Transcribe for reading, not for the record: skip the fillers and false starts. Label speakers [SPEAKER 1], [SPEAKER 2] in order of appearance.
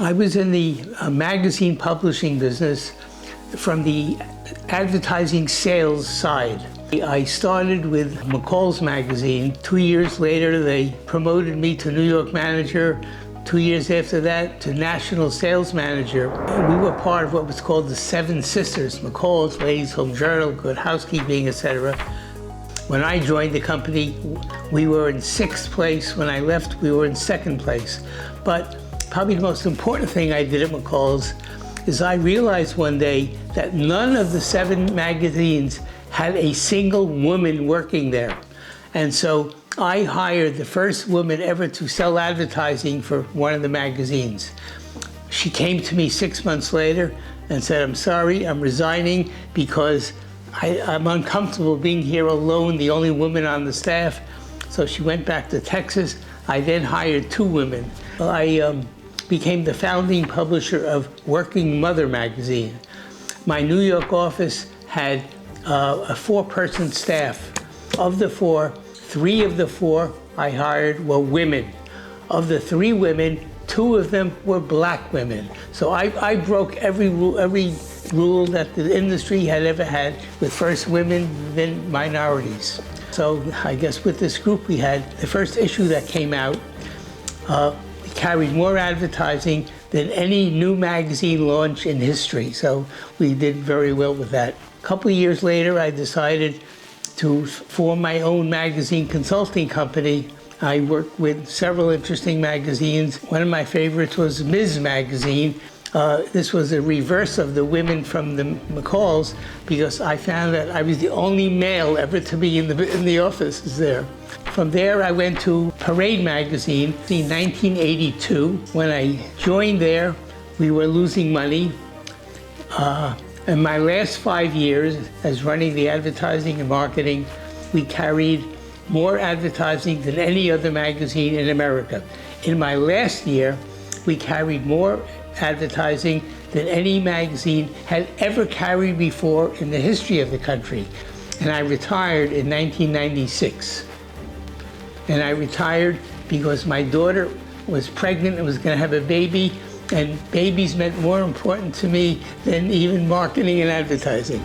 [SPEAKER 1] I was in the magazine publishing business from the advertising sales side. I started with McCall's magazine. 2 years later, they promoted me to New York manager. 2 years after that, to national sales manager. We were part of what was called the Seven Sisters, McCall's, Ladies' Home Journal, Good Housekeeping, etc. When I joined the company, we were in 6th place. When I left, we were in 2nd place. But probably the most important thing I did at McCall's is I realized one day that none of the 7 magazines had a single woman working there. And so I hired the first woman ever to sell advertising for one of the magazines. She came to me 6 months later and said, "I'm sorry, I'm resigning because I'm uncomfortable being here alone, the only woman on the staff." So she went back to Texas. I then hired 2 women. I became the founding publisher of Working Mother magazine. My New York office had a 4-person staff. Of the 4, 3 of the 4 I hired were women. Of the 3 women, 2 of them were black women. So I broke every rule that the industry had ever had, with first women, then minorities. So I guess with this group we had, the first issue that came out, we carried more advertising than any new magazine launch in history. So we did very well with that. A couple of years later, I decided to form my own magazine consulting company. I worked with several interesting magazines. One of my favorites was Ms. Magazine. This was a reverse of the women from the McCalls, because I found that I was the only male ever to be in the offices there. From there, I went to Parade Magazine in 1982. When I joined there, we were losing money. In my last 5 years as running the advertising and marketing, we carried more advertising than any other magazine in America. In my last year, we carried more advertising than any magazine had ever carried before in the history of the country. And I retired in 1996. And I retired because my daughter was pregnant and was going to have a baby, and babies meant more important to me than even marketing and advertising.